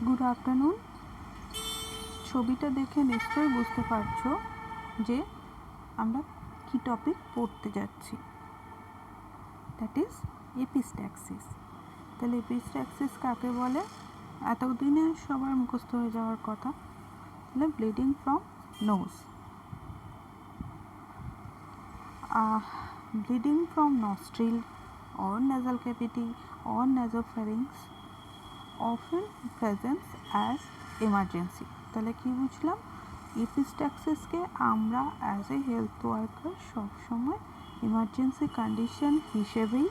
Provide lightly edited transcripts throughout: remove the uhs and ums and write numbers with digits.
Good afternoon. ছবিটা দেখে নিশ্চয়ই বুঝতে পারছো যে আমরা কি টপিক পড়তে যাচ্ছি, দ্যাট ইজ এপিস্ট্যাক্সিস। তাহলে এপিস্ট্যাক্সিস কাকে বলে? এতদিনে সবার মুখস্থ হয়ে যাওয়ার কথা। তাহলে bleeding from nose, bleeding from nostril or nasal cavity or nasopharynx often presents as emergency। তাহলে কি বুঝলাম? এপিস্ট্যাক্সিসকে আমরা অ্যাজ এ হেলথ ওয়ার্কার সবসময় ইমার্জেন্সি কন্ডিশন হিসেবেই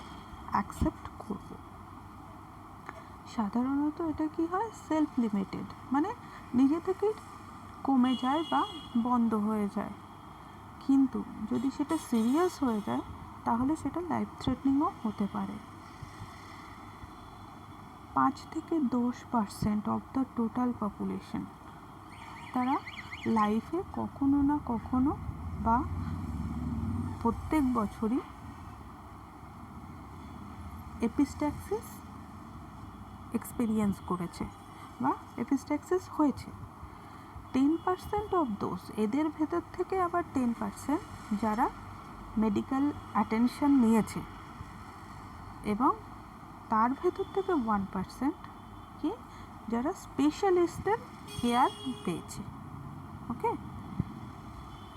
অ্যাকসেপ্ট করব। সাধারণত এটা কি হয়? সেলফ লিমিটেড, মানে নিজে থেকেই কমে যায় বা বন্ধ হয়ে যায়। কিন্তু যদি সেটা সিরিয়াস হয়ে যায় তাহলে সেটা লাইফ থ্রেটনিংও হতে পারে। 5 থেকে 10% অফ দ্য টোটাল পপুলেশন তারা লাইফে কখনো না কখনো বা প্রত্যেক বছরই এপিস্ট্যাক্সিস এক্সপিরিয়েন্স করেছে বা এপিস্ট্যাক্সিস হয়েছে। 10% অফ দোজ, এদের ভেতর থেকে আবার 10% যারা মেডিকেল অ্যাটেনশন নিয়েছে, এবং তার ভেতর থেকে 1% কি যারা স্পেশালিস্টের কেয়ার পেয়েছে। ওকে,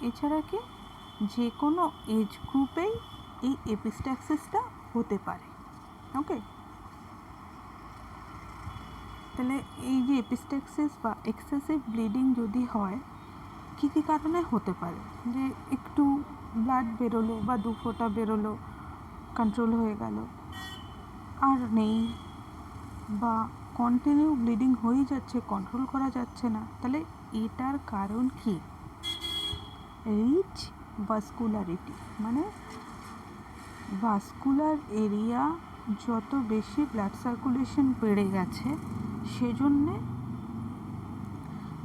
এছাড়া কি যে কোনো এজ গ্রুপেই এই এপিস্ট্যাক্সিসটা হতে পারে। ওকে, তাহলে এই যে এপিস্ট্যাক্সিস বা এক্সেসিভ ব্লিডিং যদি হয়, কী কী কারণে হতে পারে? যে একটু ব্লাড বেরোলো বা 2 ফোঁটা বেরোলো, কন্ট্রোল হয়ে গেল, আর নেই, বা কন্টিনিউ ব্লিডিং হয়ে যাচ্ছে, কন্ট্রোল করা যাচ্ছে না। তাহলে এটার কারণ কি? রিচ ভাস্কুলারিটি, মানে ভাস্কুলার এরিয়া যত বেশি ব্লাড সার্কুলেশন বেড়ে গেছে সেজন্যে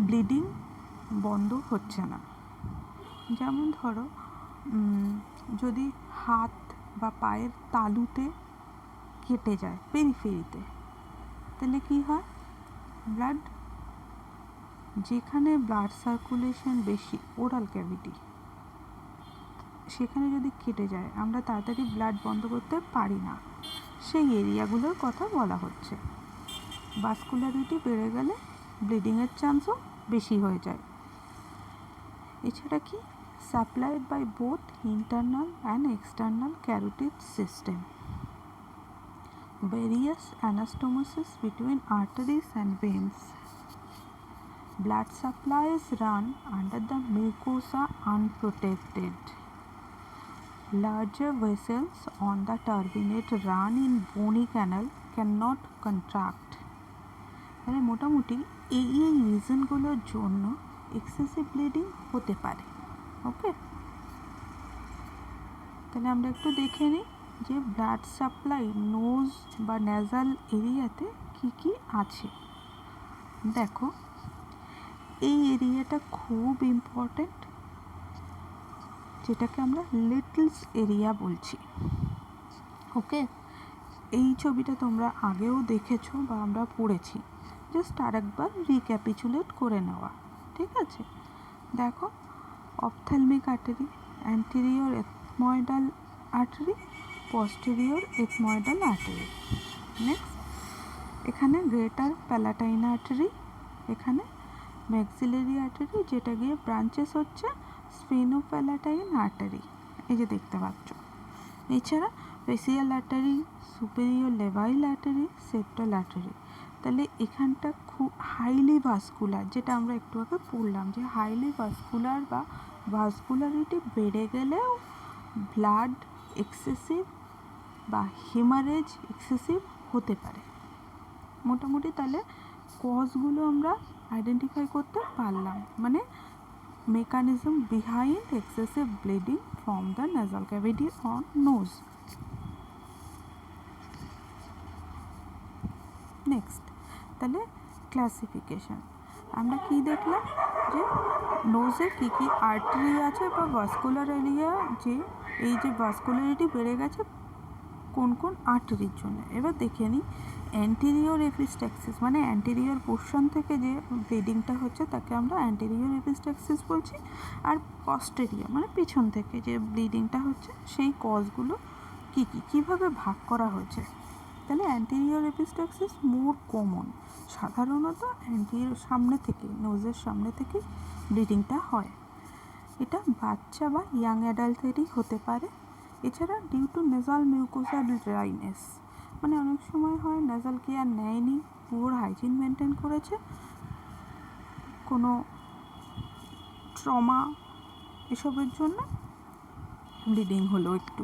ব্লিডিং বন্ধ হচ্ছে না। যেমন ধরো যদি হাত বা পায়ের তালুতে কেটে যায় পেরিফেরিতে, তাহলে কি হয়? ব্লাড, যেখানে ব্লাড সার্কুলেশন বেশি, ওরাল ক্যাভিটি, সেখানে যদি কেটে যায় আমরা তাড়াতাড়ি ব্লাড বন্ধ করতে পারি না। সেই এরিয়াগুলোর কথা বলা হচ্ছে। ভাস্কুলারিটি বেড়ে গেলে ব্লিডিংয়ের চান্সও বেশি হয়ে যায়। এছাড়া কি? Supplied by both internal and external carotid system, various anastomosis between arteries and veins. Blood supplies run under the mucosa unprotected. Larger vessels on the turbinate run in bony canal cannot contract. মানে মোটামুটি এই রিজনগুলোর জন্য excessive bleeding হতে পারে। ওকে, তাহলে আমরা একটু দেখে নিই যে ব্লাড সাপ্লাই নোজ বা নেজাল এরিয়াতে কি কি আছে। দেখো, এই এরিয়াটা খুব ইম্পর্ট্যান্ট, যেটাকে আমরা লিটলস এরিয়া বলছি। ওকে, এই ছবিটা তোমরা আগেও দেখেছো বা আমরা পড়েছি, জাস্ট আরেকবার রিক্যাপিচুলেট করে নেওয়া, ঠিক আছে? দেখো, ophthalmic artery, anterior ethmoidal artery, posterior ethmoidal artery. Next, এখানে গ্রেটার প্যালাটাইন আর্টারি, এখানে ম্যাক্সিলারি আর্টারি, যেটা গিয়ে ব্রাঞ্চেস হচ্ছে স্ফেনোপ্যালাটাইন আর্টারি, এই যে দেখতে পাচ্ছ। এছাড়া ফেসিয়াল আর্টারি, সুপেরিয়র লেভাইল আর্টারি, সেপ্টাল আর্টারি। তাহলে এখানটা খুব হাইলি ভাস্কুলার, যেটা আমরা একটু আগে পড়লাম যে হাইলি ভাস্কুলার বা ভাস্কুলারিটি বেড়ে গেলেও ব্লাড এক্সেসিভ বা হেমারেজ এক্সেসিভ হতে পারে। মোটামুটি তাহলে কজগুলো আমরা আইডেন্টিফাই করতে পারলাম, মানে mechanism behind excessive bleeding from the nasal cavity or nose. Next, তাহলে ক্লাসিফিকেশন আমরা কি দেখলাম? যে নোজে কী কী আর্টারি আছে বা ভাস্কুলার এরিয়া, যে এই যে ভাস্কুলারিটি বেড়ে গেছে কোন কোন আর্টারির জন্য। এবার দেখে নিই অ্যান্টেরিয়র এপিস্ট্যাক্সিস মানে অ্যান্টেরিয়র পোর্শন থেকে যে ব্লিডিংটা হচ্ছে তাকে আমরা অ্যান্টেরিয়র এপিস্ট্যাক্সিস বলছি, আর পস্টেরিয়র মানে পেছন থেকে যে ব্লিডিংটা হচ্ছে সেই কজগুলো কীভাবে ভাগ করা হয়েছে। তাহলে অ্যান্টেরিয়র এপিস্ট্যাক্সিস মোর কমন, সাধারণত অ্যান্টেরিয়র সামনে থেকে, নোজের সামনে থেকে ব্লিডিংটা হয়। এটা বাচ্চা বা ইয়াং অ্যাডাল্টেরই হতে পারে। এছাড়া due to nasal mucosa dryness, মানে অনেক সময় হয় নেজাল কেয়ার নেয়নি, পুরো হাইজিন মেনটেন করেছে, কোনো ট্রমা এসবের জন্য ব্লিডিং হলো একটু।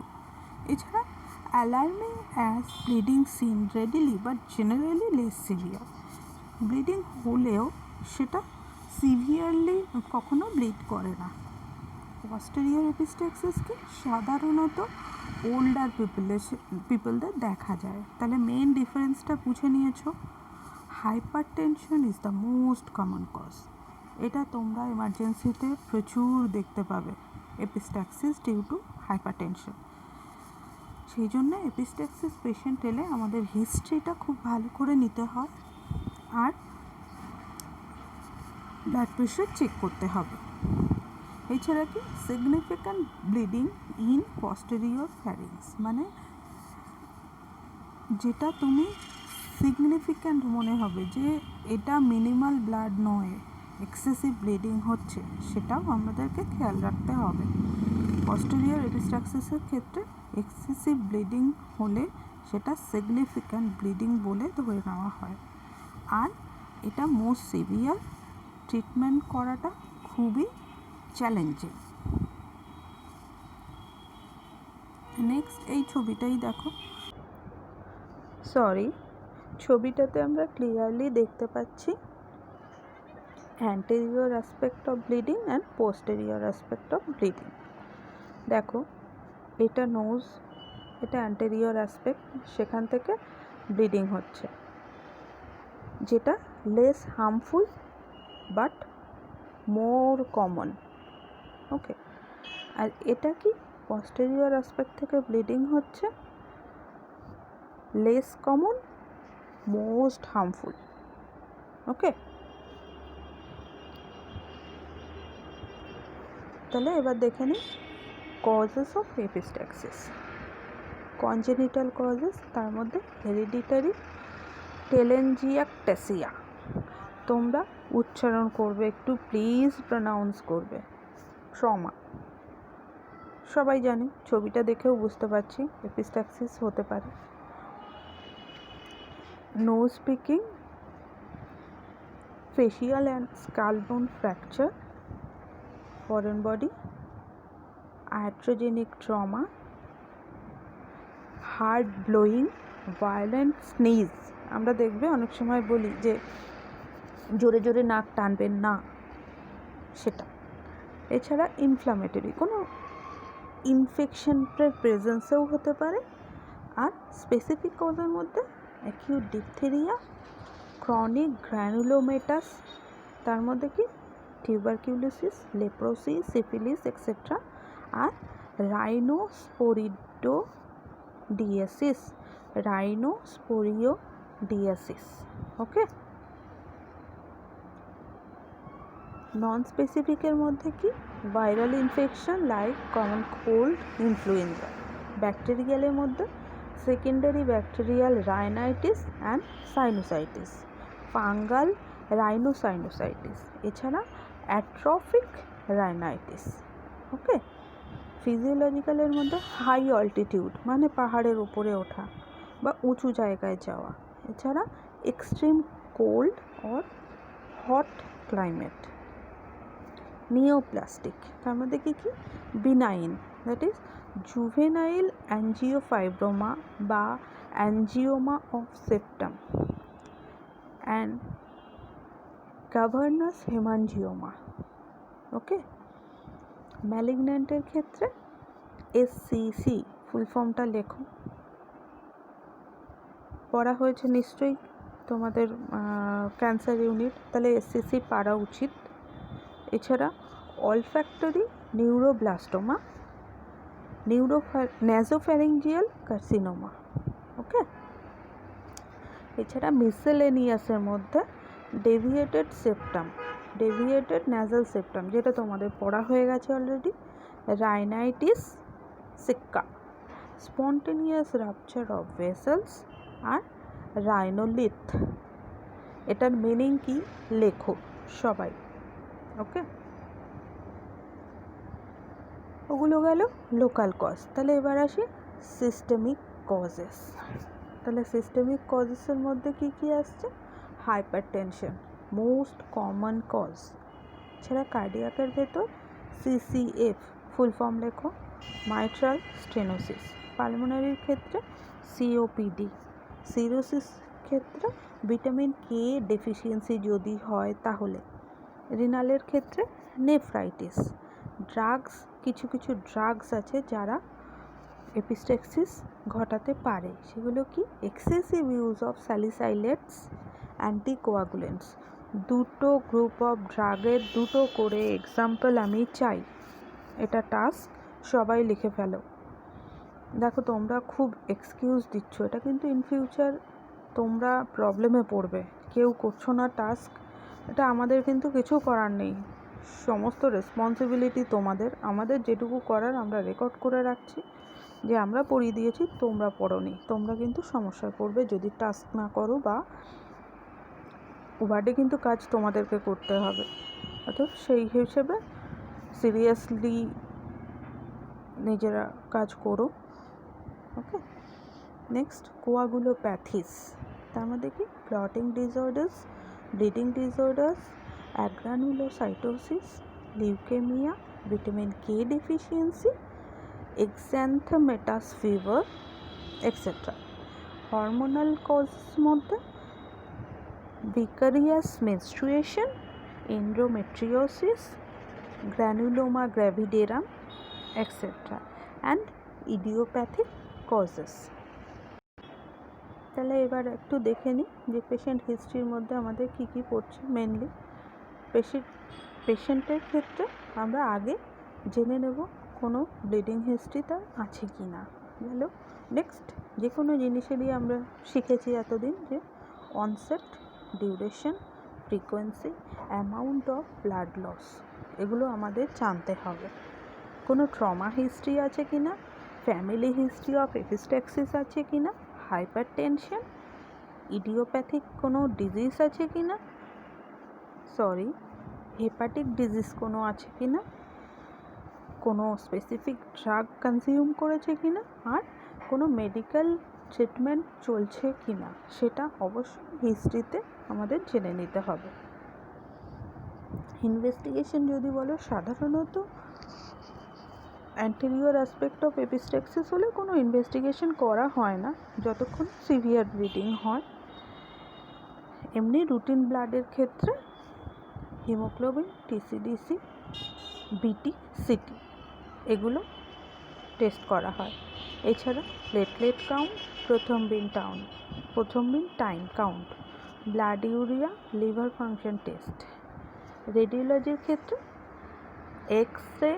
এছাড়া alarming as bleeding seen readily but generally less severe, bleeding হলেও সেটা সিভিয়ারলি কখনো ব্লিড করে না। পস্টেরিয়র এপিস্ট্যাক্সিসকে সাধারণত ওল্ডার পিপলদের দেখা যায়। তাহলে মেন ডিফারেন্সটা বুঝে নিয়েছো। Hypertension is the most common cause, এটা তোমরা এমার্জেন্সিতে প্রচুর দেখতে পাবে, epistaxis due to hypertension. সেই জন্য এপিস্ট্যাক্সিস পেশেন্ট এলে আমাদের হিস্ট্রিটা খুব ভালো করে নিতে হয়, আর ব্লাড প্রেশার চেক করতে হবে। এছাড়া কি সিগনিফিক্যান্ট ব্লিডিং ইন পস্টেরিয়র ফ্যারিংস, মানে যেটা তুমি সিগনিফিক্যান্ট মনে হবে যে এটা মিনিমাল ব্লাড নয়, এক্সেসিভ ব্লিডিং হচ্ছে, সেটাও আমাদেরকে খেয়াল রাখতে হবে। পস্টেরিয়র এপিস্ট্যাক্সিসের ক্ষেত্রে এক্সেসিভ ব্লিডিং হলে সেটা সিগনিফিক্যান্ট ব্লিডিং বলে ধরে নেওয়া হয়, আর এটা মোস্ট সিভিয়ার, ট্রিটমেন্ট করাটা খুবই চ্যালেঞ্জিং। নেক্সট এই ছবিটাই দেখো, ছবিটাতে আমরা ক্লিয়ারলি দেখতে পাচ্ছি anterior aspect of bleeding and posterior aspect of bleeding. দেখো এটা নোজ, এটা অ্যান্টেরিয়র অ্যাসপেক্ট, সেখান থেকে ব্লিডিং হচ্ছে, যেটা less harmful but more common. Okay, আর এটা কি পস্টেরিয়র অ্যাসপেক্ট থেকে ব্লিডিং হচ্ছে, less common, most harmful. Okay, তাহলে এবার দেখে নিই causes of epistaxis. Congenital causes, তার মধ্যে হেরিডিটারি টেলেনজিয়াকটেসিয়া, তোমরা উচ্চারণ করবে একটু প্লিজ, প্রনাউন্স করবে। ট্রমা, সবাই জানি, ছবিটা দেখেও বুঝতে পারছি এপিস্ট্যাক্সিস হতে পারে। Nose picking, facial and skull bone fracture, foreign body, iatrogenic trauma, hard blowing, violent sneeze, আমরা দেখবে অনেক সময় বলি যে জোরে জোরে নাক টানবেন না, সেটা। এছাড়া ইনফ্লামেটরি, কোনো ইনফেকশনের প্রেজেন্সেও হতে পারে, আর স্পেসিফিক কজের মধ্যে অ্যাকিউট ডিপথেরিয়া, ক্রনিক গ্র্যানুলোমেটাস, তার মধ্যে কি টিউবারকিউলোসিস, লেপ্রোসি, সিফিলিস এক্সেট্রা, আর রাইনোস্পোরিওডিয়াসিস। ওকে, নন স্পেসিফিকের মধ্যে কি viral infection like common cold, influenza. ব্যাকটেরিয়ালের মধ্যে secondary bacterial rhinitis and sinusitis, fungal rhinosinusitis, এছাড়া অ্যাট্রফিক রাইনাইটিস। ওকে, ফিজিওলজিক্যালের মধ্যে হাই অল্টিটিউড মানে পাহাড়ের উপরে ওঠা বা উঁচু জায়গায় যাওয়া, এছাড়া extreme cold or hot climate. Neoplastic, তার মধ্যে কি কি benign, that is juvenile angiofibroma বা angioma of septum, and cavernous haemangioma. Okay, ম্যালিগন্যান্টের ক্ষেত্রে SCC, ফুল ফর্মটা লেখো, পড়া হয়েছে নিশ্চয়ই তোমাদের ক্যান্সার ইউনিট, তাহলে SCC পারা উচিত। এছাড়া olfactory neuroblastoma, nasopharyngeal carcinoma. Okay, এছাড়া মিসেলেনিয়াসের মধ্যে deviated septum, deviated nasal septum, যেটা তোমাদের পড়া হয়ে গেছে already, rhinitis sicca, spontaneous rupture of vessels, আর রাইনোলিথ। এটার মিনিং কি লেখো সবাই। ওকে, ওগুলো গেল লোকাল কজ। তাহলে এবার আসি সিস্টেমিক কজেস। তাহলে সিস্টেমিক কজেসের মধ্যে কি কি আসছে? Hypertension most common cause. এছাড়া কার্ডিয়াকের ভেতর সিসিএফ, ফুল ফর্ম লেখো, মাইট্রাল স্টেনোসিস। পালমোনারির ক্ষেত্রে সিওপিডি। সিরোসিস ক্ষেত্রে ভিটামিন কে ডেফিসিয়েন্সি যদি হয় তাহলে। রিনালের ক্ষেত্রে নেফ্রাইটিস। ড্রাগস, কিছু কিছু ড্রাগস আছে যারা এপিস্টেক্সিস ঘটাতে পারে, সেগুলো কি? Excessive use of salicylates, anticoagulants. দুটো গ্রুপ অফ ড্রাগের দুটো করে এক্সাম্পল আমি চাই। এটা টাস্ক, সবাই লিখে ফেলো। দেখো তোমরা খুব এক্সকিউজ দিচ্ছ, এটা কিন্তু ইন ফিউচার তোমরা প্রবলেমে পড়বে। কেউ করছো না টাস্ক, এটা আমাদের কিন্তু কিছু করার নেই, সমস্ত রেসপন্সিবিলিটি তোমাদের। আমাদের যেটুকু করার আমরা রেকর্ড করে রাখছি, যে আমরা পড়িয়ে দিয়েছি, তোমরা পড়োনি, তোমরা কিন্তু সমস্যায় পড়বে যদি টাস্ক না করো, বা ওয়ার্ডে কিন্তু কাজ তোমাদেরকে করতে হবে। অর্থাৎ সেই হিসেবে সিরিয়াসলি নিজেরা কাজ করো। Okay, next coagulopathies. তার মধ্যে কি? Clotting disorders, bleeding disorders, agranulocytosis, leukaemia, vitamin K deficiency, exanthematous fever, etcetera. Hormonal causes মধ্যে vicarious menstruation, endometriosis, granuloma gravidarum, etcetera, and idiopathic causes. তাহলে এবার একটু দেখে নিই যে পেশেন্ট হিস্ট্রির মধ্যে আমাদের কি কি পড়ছে। মেনলি পেশেন্টের ক্ষেত্রে আমরা আগে জেনে নেব কোনো ব্লিডিং হিস্ট্রি তার আছে কি না। গেল নেক্সট, যে কোনো জিনিসেরই আমরা শিখেছি এতদিন যে onset, duration, frequency, amount of blood loss, এগুলো আমাদের জানতে হবে। কোনো ট্রমা হিস্ট্রি আছে কি না, ফ্যামিলি হিস্ট্রি অফ এপিস্ট্যাক্সিস আছে কি না, হাইপার টেনশন, ইডিওপ্যাথিক কোনো ডিজিজ আছে কি না, হেপাটিক ডিজিজ কোনো আছে কি না, কোনো স্পেসিফিক ড্রাগ কনজিউম করেছে কি না, আর কোনো মেডিকেল ট্রিটমেন্ট চলছে কি না, সেটা অবশ্যই হিস্ট্রিতে আমাদের জেনে নিতে হবে। ইনভেস্টিগেশন যদি বলো, সাধারণত অ্যান্টেরিয়র অ্যাসপেক্ট অফ এপিস্ট্যাক্সিস হলে কোনো ইনভেস্টিগেশন করা হয় না যতক্ষণ সিভিয়ার ব্লিডিং হয়। এমনি রুটিন ব্লাডের ক্ষেত্রে হিমোগ্লোবিন, টিসিডিসি, বিটি, সিটি এগুলো টেস্ট করা হয়। এছাড়া platelet count, prothrombin time count, blood urea, liver function test. রেডিওলজির ক্ষেত্রে X ray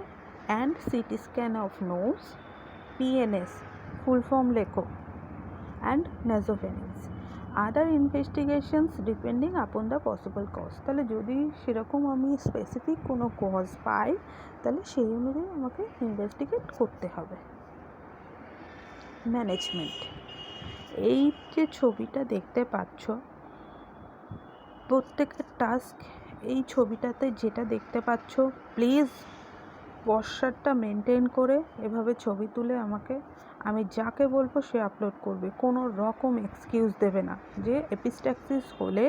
and CT scan of nose, PNS, full form লেখো, and nasopharynx. Other investigations depending upon the possible cause. তাহলে যদি সেরকম আমি স্পেসিফিক কোনো cause পাই, তাহলে সেই অনুযায়ী আমাকে ইনভেস্টিগেট করতে হবে। ম্যানেজমেন্ট, এই যে ছবিটা দেখতে পাচ্ছ, প্রত্যেকের টাস্ক এই ছবিটাতে যেটা দেখতে পাচ্ছ, প্লিজ পশ্চারটা মেনটেন করে এভাবে ছবি তুলে আমাকে, আমি যাকে বলবো সে আপলোড করবে। কোনো রকম এক্সকিউজ দেবে না যে এপিস্ট্যাক্সিস হলে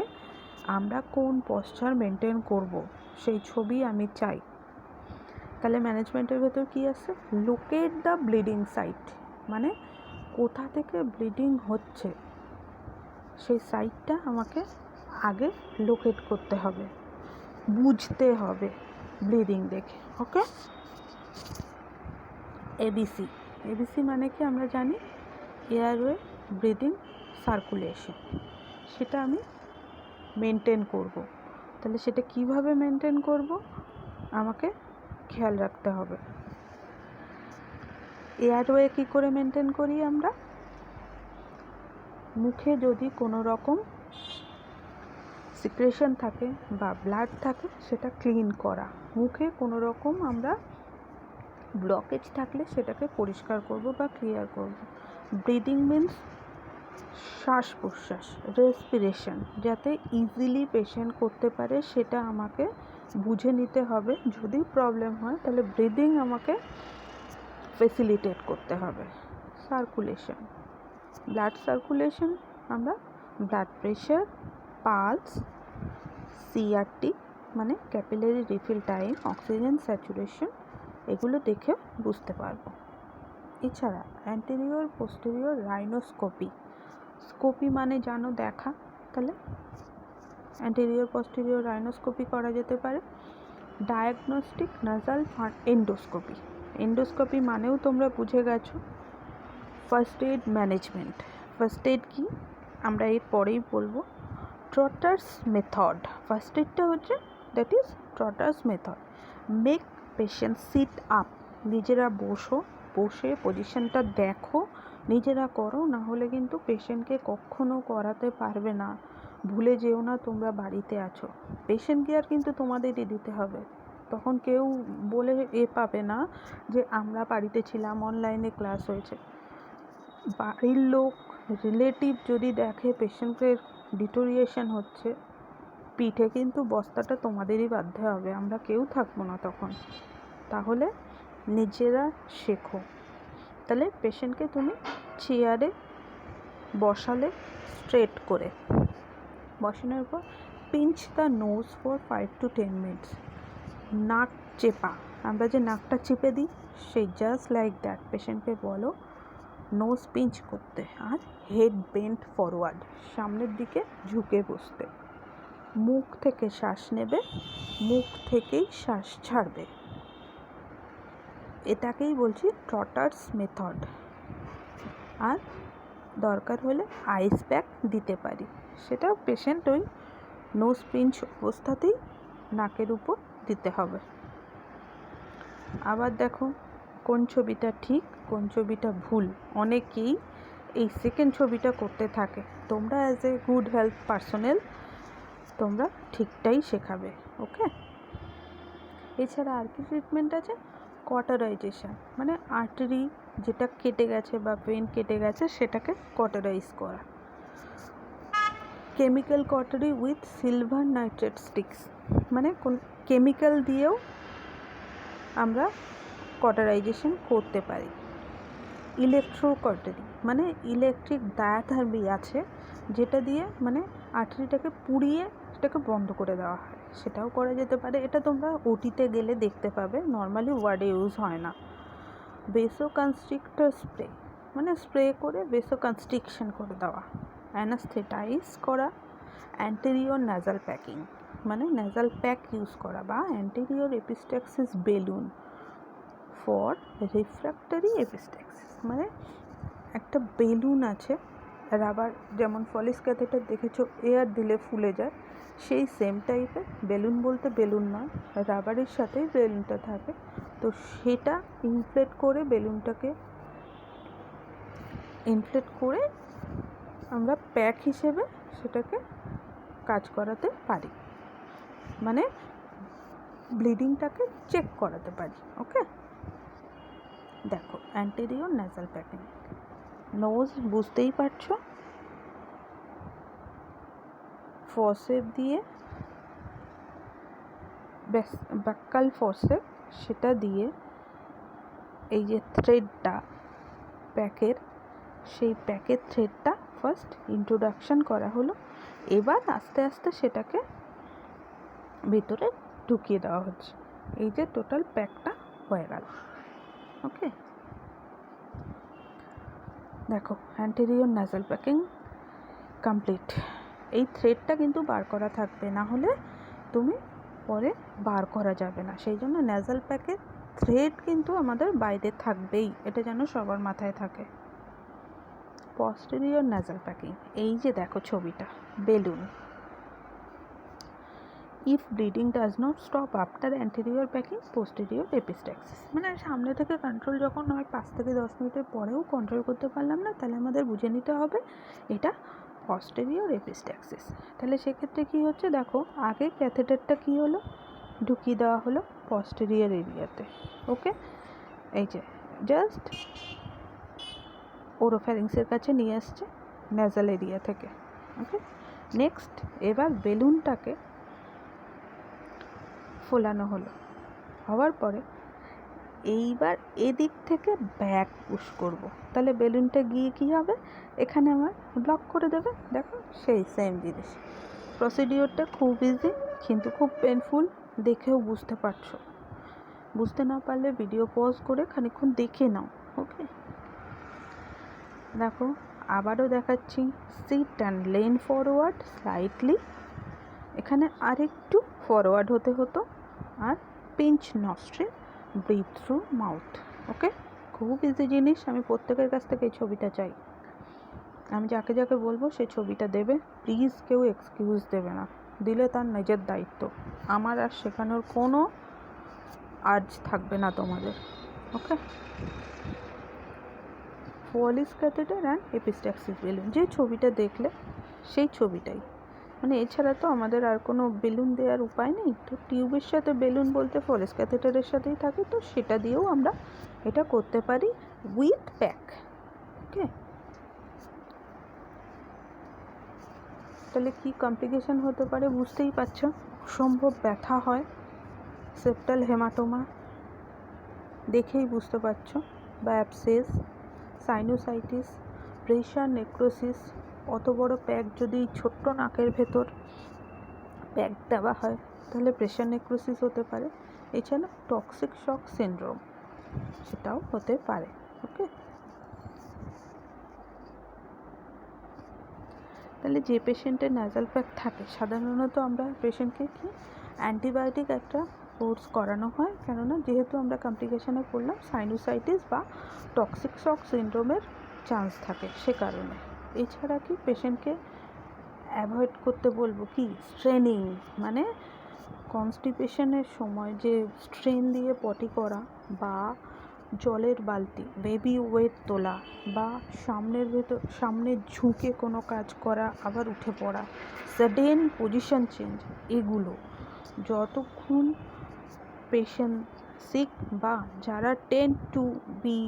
আমরা কোন পশ্চার মেনটেন করব, সেই ছবি আমি চাই। তাহলে ম্যানেজমেন্টের ভেতর কি আছে? লোকেট দ্য ব্লিডিং সাইট, মানে কোথা থেকে ব্লিডিং হচ্ছে সেই সাইটটা আমাকে আগে লোকেট করতে হবে, বুঝতে হবে ব্লিডিং দেখে। ওকে, এবিসি। এবিসি মানে কি আমরা জানি, এয়ারওয়ে, ব্রিদিং, সার্কুলেশন, সেটা আমি মেনটেন করব। তাহলে সেটা কিভাবে মেনটেন করব আমাকে খেয়াল রাখতে হবে। এয়ারওয়ে কী করে মেনটেন করি আমরা? মুখে যদি কোনো রকম সিক্রেশন থাকে বা ব্লাড থাকে সেটা ক্লিন করা, মুখে কোনো রকম আমরা ব্লকেজ থাকলে সেটাকে পরিষ্কার করব বা ক্লিয়ার করব। ব্রিদিং মিন্স শ্বাস প্রশ্বাস, রেসপিরেশন যাতে ইজিলি পেশেন্ট করতে পারে সেটা আমাকে বুঝে নিতে হবে। যদি প্রবলেম হয় তাহলে ব্রিদিং আমাকে ফেসিলিটেট করতে হবে। সার্কুলেশন, ব্লাড সার্কুলেশন, আমরা ব্লাড প্রেশার, পালস, সিআরটি মানে capillary refill time, oxygen saturation, এগুলো দেখে বুঝতে পারবো। এছাড়া অ্যান্টেরিয়র পোস্টেরিয়র রাইনোস্কোপি, স্কোপি মানে জানো দেখা, তাহলে অ্যান্টেরিয়র পোস্টেরিয়র রাইনোস্কোপি করা যেতে পারে। ডায়াগনস্টিক নাসাল এন্ডোস্কোপি, এন্ডোস্কোপি মানেও তোমরা বুঝে গেছো। First aid management, first aid কি আমরা এর পরেই বলবো। ট্রটার্স মেথড, ফার্স্ট এইডটা হচ্ছে that is Trotter's method. Make patient sit up, নিজেরা বসো, বসে পজিশনটা দেখো, নিজেরা করো, না হলে কিন্তু পেশেন্টকে কখনো করাতে পারবে না। ভুলে যেও না তোমরা বাড়িতে আছো, পেশেন্ট কেয়ার কিন্তু তোমাদেরই দিতে হবে। তখন কেউ বলে পাবে না যে আমরা বাড়িতে ছিলাম, অনলাইনে ক্লাস হয়েছে। বাড়ির লোক, রিলেটিভ যদি দেখে পেশেন্টের ডিটোরিয়েশন হচ্ছে, পিঠে কিন্তু বস্তাটা তোমাদেরই বাঁধতে হবে, আমরা কেউ থাকবো না তখন। তাহলে নিজেরা শেখো। তাহলে পেশেন্টকে তুমি চেয়ারে বসালে স্ট্রেট করে, বসানোর পর pinch the nose for 5 to 10 minutes, নাক চেপা, আমরা যে নাকটা চেপে দিই সেই জাস্ট লাইক দ্যাট পেশেন্টকে বলো নোজ পিঞ্চ করতে। আর হেড বেন্ট ফরওয়ার্ড, সামনের দিকে ঝুঁকে বসতে। মুখ থেকে শ্বাস নেবে, মুখ থেকেই শ্বাস ছাড়বে। এটাকেই বলছি ট্রটার্স মেথড। আর দরকার হলে আইস প্যাক দিতে পারি, সেটা পেশেন্ট ওই নোজ পিঞ্চ অবস্থাতেই নাকের উপর দিতে হবে। আবার দেখো কোন ছবিটা ঠিক কোন ছবিটা ভুল, অনেকেই এই সেকেন্ড ছবিটা করতে থাকে। তোমরা as a good health personnel তোমরা ঠিকটাই শেখাবে, ওকে। এছাড়া আর কি ট্রিটমেন্ট আছে, কটারাইজেশন মানে আর্টারি যেটা কেটে গেছে বা ভেন কেটে গেছে সেটাকে কটারাইজ করা। Chemical cautery with silver nitrate sticks মানে কোন কেমিক্যাল দিয়েও আমরা কটারাইজেশন করতে পারি। ইলেকট্রো কটারি মানে ইলেকট্রিক ডায়াথার্মি আছে, যেটা দিয়ে মানে আর্টারিটাকে পুড়িয়ে সেটাকে বন্ধ করে দেওয়া হয়, সেটাও করা যেতে পারে। এটা তোমরা ওটিতে গেলে দেখতে পাবে, নর্মালি ওয়ার্ডে ইউজ হয় না। বেসো কনস্ট্রিক্টর স্প্রে মানে স্প্রে করে বেসো কনস্ট্রিকশন করে দেওয়া। অ্যানাস্থেটাইজ করা। অ্যান্টেরিয়র ন্যাজাল প্যাকিং মানে ন্যাজাল প্যাক ইউজ করা, বা anterior epistaxis balloon for refractory epistaxis মানে একটা বেলুন আছে রাবার, যেমন ফলিস ক্যাথেটার দেখেছো এয়ার দিলে ফুলে যায়, সেই সেম টাইপের বেলুন, বলতে বেলুন নয়, রাবারের সাথেই বেলুনটা থাকে, তো সেটা ইনফ্লেট করে বেলুনটাকে ইনফ্লেট করে আমরা প্যাক হিসেবে সেটাকে কাজ করাতে পারি, মানে ব্লিডিংটাকে চেক করাতে পারি, ওকে। দেখো অ্যান্টেরিয়র ন্যাজাল প্যাকিং, নোজ বুঝতেই পারছো, ফরসেপ দিয়ে ব্যাকাল ফরসেপ সেটা দিয়ে এই যে থ্রেডটা প্যাকের, সেই প্যাকের থ্রেডটা ফার্স্ট ইন্ট্রোডাকশন করা হলো, এবার আস্তে আস্তে সেটাকে ভিতরে ঢুকিয়ে দেওয়া হচ্ছে। এই যে টোটাল প্যাকটা হয়ে গেল, ওকে। দেখো অ্যান্টেরিয়র ন্যাজাল প্যাকিং কমপ্লিট। এই থ্রেডটা কিন্তু বার করা থাকবে, না হলে তুমি পরে বার করা যাবে না, সেই জন্য ন্যাজাল প্যাকের থ্রেড কিন্তু আমাদের বাইরে থাকবেই, এটা যেন সবার মাথায় থাকে। পস্টেরিয়র ন্যাজাল প্যাকিং, এই যে দেখো ছবিটা balloon, if bleeding does not stop after anterior packing posterior epistaxis, মানে সামনে থেকে কন্ট্রোল যখন হয় 5 থেকে 10 মিনিটের পরেও কন্ট্রোল করতে পারলাম না, তাহলে আমাদের বুঝে নিতে হবে এটা পস্টেরিয়র এপিস্ট্যাক্সিস। তাহলে সেক্ষেত্রে কী হচ্ছে দেখো, আগে ক্যাথেটারটা কী হলো, ঢুকিয়ে দেওয়া হলো পস্টেরিয়র এরিয়াতে। ওকে, এই যে জাস্ট ওরোফ্যারিংসের কাছে নিয়ে আসছে ন্যাজাল এরিয়া থেকে। ওকে, নেক্সট এবার বেলুনটাকে ফোলানো হলো, হওয়ার পরে এইবার এদিক থেকে ব্যাক পুশ করব, তাহলে বেলুনটা গিয়ে কী হবে, এখানে আমার ব্লক করে দেবে। দেখো সেই সেম জিনিস, প্রসিডিওরটা খুব ইজি কিন্তু খুব পেনফুল, দেখেও বুঝতে পারছো। বুঝতে না পারলে ভিডিও পজ করে খানিকক্ষণ দেখে নাও। ওকে, দেখো আবারও দেখাচ্ছি, sit and lean forward slightly, এখানে আরেকটু ফরওয়ার্ড হতে হতো, আর pinch nostril, breathe through mouth. Okay, খুব ইজি জিনিস, আমি প্রত্যেকের কাছ থেকে এই ছবিটা চাই। আমি যাকে যাকে বলবো সেই ছবিটা দেবে, প্লিজ কেউ এক্সকিউজ দেবে না, দিলে তার নিজের দায়িত্ব, আমার আর শেখানোর কোনো আর্জ থাকবে না তোমাদের। Okay, Wallis catheter and epistaxis balloon, যে ছবিটা দেখলে সেই ছবিটাই, মানে এছাড়া তো আমাদের আর কোনো বেলুন দেওয়ার উপায় নেই। তো টিউবের সাথে বেলুন বলতে ফলিস ক্যাথেটারের সাথেই থাকে, তো সেটা দিয়েও আমরা এটা করতে পারি উইথ প্যাক। ওকে, তাহলে কী কমপ্লিকেশন হতে পারে বুঝতেই পারছো, অসম্ভব ব্যথা হয়, সেপ্টাল হেমাটোমা দেখেই বুঝতে পারছো, বা অ্যাবসেস, সাইনোসাইটিস, প্রেশার নেক্রোসিস, অত বড় প্যাক যদি ছোট্ট নাকের ভেতর প্যাক দেওয়া হয় তাহলে প্রেশার নেক্রোসিস হতে পারে। এছাড়া টক্সিক শক সিনড্রোম সেটাও হতে পারে। ওকে, তাহলে যে পেশেন্টের ন্যাজাল প্যাক থাকে সাধারণত আমরা পেশেন্টকে কি অ্যান্টিবায়োটিক একটা কোর্স করানো হয়, কেননা যেহেতু আমরা কমপ্লিকেশনে পড়লাম সাইনোসাইটিস বা টক্সিক শক সিনড্রোমের চান্স থাকে সে কারণে। এছাড়া কি পেশেন্টকে অ্যাভয়েড করতে বলবো কি স্ট্রেনিং, মানে কনস্টিপেশনের সময় যে স্ট্রেন দিয়ে পটি করা, বা জলের বালতি বেবি ওয়েট তোলা, বা সামনে ঝুঁকে কোনো কাজ করা আবার উঠে পড়া, সাডেন পজিশন চেঞ্জ, এগুলো যতক্ষণ পেশেন্ট সিক বা যারা tend to be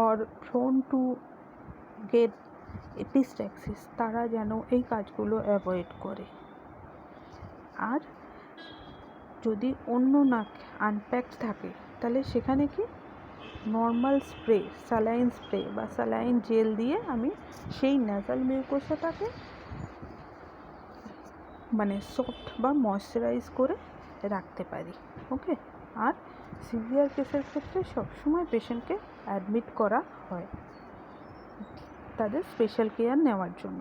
or prone to get epistaxis, তারা যেন এই কাজগুলো অ্যাভয়েড করে। আর যদি অন্য নাক আনপ্যাকড থাকে তাহলে সেখানে কি নর্মাল স্প্রে, স্যালাইন স্প্রে বা স্যালাইন জেল দিয়ে আমি সেই ন্যাজাল মিউকোসাটাকে মানে সফট বা ময়শ্চারাইজ করে রাখতে পারি। ওকে, আর সিভিয়ার কেসের ক্ষেত্রে সবসময় পেশেন্টকে অ্যাডমিট করা হয় তাদের স্পেশাল কেয়ার নেওয়ার জন্য।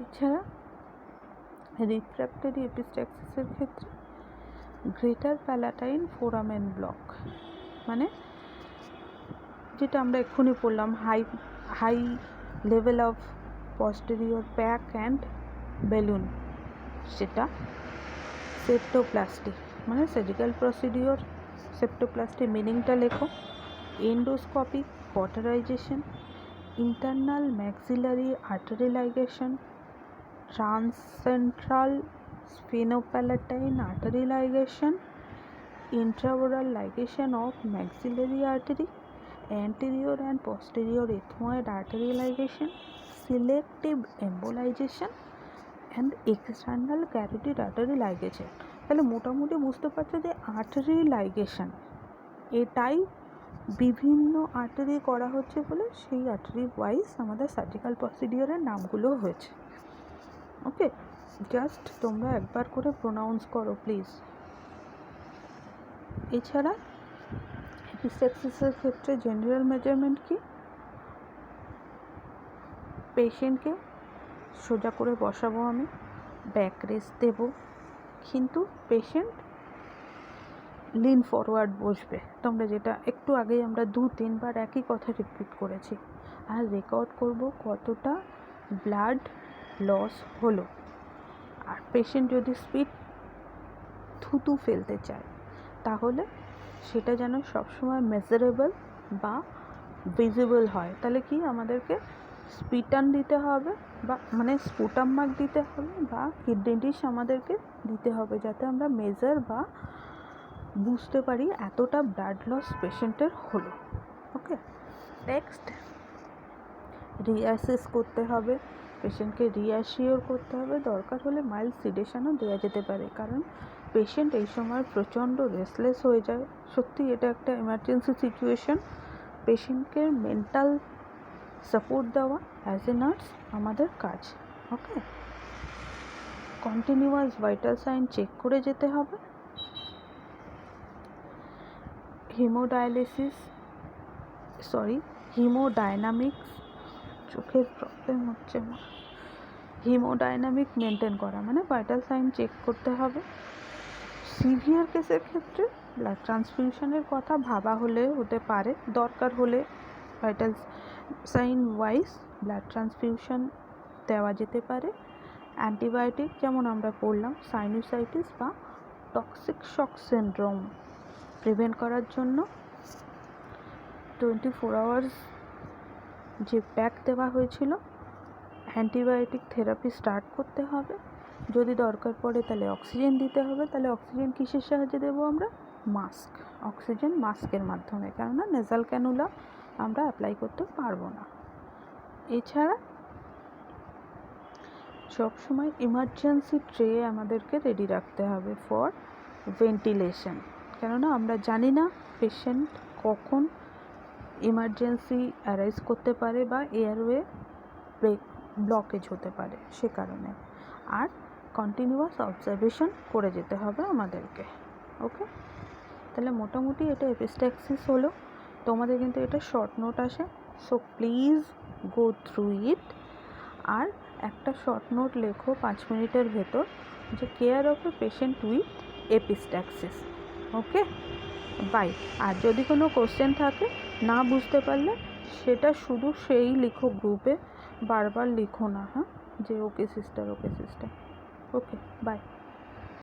এছাড়া রিফ্র্যাক্টরি এপিস্ট্যাক্সিসের ক্ষেত্রে গ্রেটার প্যালাটাইন ফোরামেন ব্লক, মানে যেটা আমরা এক্ষুনি পড়লাম, high level of posterior pack and balloon, সেটা সেপ্টোপ্লাস্টি, মানে সার্জিক্যাল প্রসিডিওর। সেপ্টোপ্লাস্টি মিনিংটা লেখো, endoscopic cauterisation, internal maxillary artery ligation, transantral sphenopalatine artery ligation, intraoral ligation of maxillary artery, anterior and posterior ethmoid artery ligation, selective embolization and external carotid artery ligation। তাহলে মোটামুটি বুঝতে পারছো যে artery ligation এটাই বিভিন্ন artery করা হচ্ছে বলে সেই আর্টারি ওয়াইজ আমাদের সার্জিক্যাল প্রসিডিওরের নামগুলো হয়েছে। ওকে, জাস্ট তোমরা একবার করে প্রোনাউন্স করো প্লিজ। এছাড়া এপিস্ট্যাক্সিসের ক্ষেত্রে জেনারেল মেজারমেন্ট কি, পেশেন্টকে সোজা করে বসাবো, আমি ব্যাক রেস্ট দেবো, কিন্তু পেশেন্ট লিন ফরওয়ার্ড বসবে। তোমরা যেটা একটু আগেই আমরা 2-3 বার একই কথা রিপিট করেছি। আর রেকর্ড করব কতটা ব্লাড লস হলো। আর পেশেন্ট যদি স্পিড থুতু ফেলতে চায় তাহলে সেটা যেন সবসময় মেজারেবল বা ভিজিবল হয়। তাহলে কি আমাদেরকে স্পিটান দিতে হবে বা মানে স্পুটাম মার্ক দিতে হবে বা কিডনি ডিশ আমাদেরকে দিতে হবে, যাতে আমরা মেজার বা বুঝতে পারি এতটা ব্লাড লস পেশেন্টের হলো। ওকে, নেক্সট রিঅ্যাসেস করতে হবে, পেশেন্টকে রিঅ্যাসিওর করতে হবে। দরকার হলে মাইল্ড সিডেশনও দেওয়া যেতে পারে, কারণ পেশেন্ট এই সময় প্রচণ্ড রেস্টলেস হয়ে যায়। সত্যি এটা একটা এমার্জেন্সি সিচুয়েশন। পেশেন্টকে মেন্টাল সাপোর্ট দেওয়া অ্যাজ এ নার্স আমাদের কাজ। ওকে, কন্টিনিউয়াস ভাইটাল সাইন চেক করে যেতে হবে। হিমোডাইনামিক্স, চোখের প্রবলেম হচ্ছে আমার, হিমোডাইনামিক মেনটেন করা মানে ভাইটাল সাইন চেক করতে হবে। সিভিয়ার কেসের ক্ষেত্রে ব্লাড ট্রান্সফিউশনের কথা ভাবা হলে হতে পারে, দরকার হলে vital sign wise blood transfusion দেওয়া যেতে পারে। অ্যান্টিবায়োটিক যেমন আমরা পড়লাম সাইনুসাইটিস বা টক্সিক শক সিনড্রোম প্রিভেন্ট করার জন্য 24 আওয়ার্স যে প্যাক দেওয়া হয়েছিল অ্যান্টিবায়োটিক থেরাপি স্টার্ট করতে হবে। যদি দরকার পড়ে তাহলে অক্সিজেন দিতে হবে। তাহলে অক্সিজেন কিসের সাহায্যে দেবো আমরা? মাস্ক, অক্সিজেন মাস্কের মাধ্যমে, কেননা নেজাল ক্যানুলা আমরা অ্যাপ্লাই করতে পারবো না। এছাড়া সবসময় ইমার্জেন্সি ট্রে আমাদেরকে রেডি রাখতে হবে ফর ভেন্টিলেশন, কেননা আমরা জানি না পেশেন্ট কখন ইমার্জেন্সি অ্যারাইজ করতে পারে বা এয়ারওয়ে ব্লকেজ হতে পারে, সে কারণে। আর কন্টিনিউয়াস অবজারভেশন করে যেতে হবে আমাদেরকে। ওকে, তাহলে মোটামুটি এটা এপিস্ট্যাক্সিস হলো। তোমাদের কিন্তু এটা শর্ট নোট আসে, so please go through it. আর একটা শর্ট নোট লেখো 5 মিনিটের ভেতর, যে care of a patient with epistaxis. Okay, bye. আর যদি কোনো কোশ্চেন থাকে না বুঝতে পারলে সেটা শুধু সেই লিখো গ্রুপে, বারবার লিখো না, হ্যাঁ, যে okay sister, okay sister. Okay, by.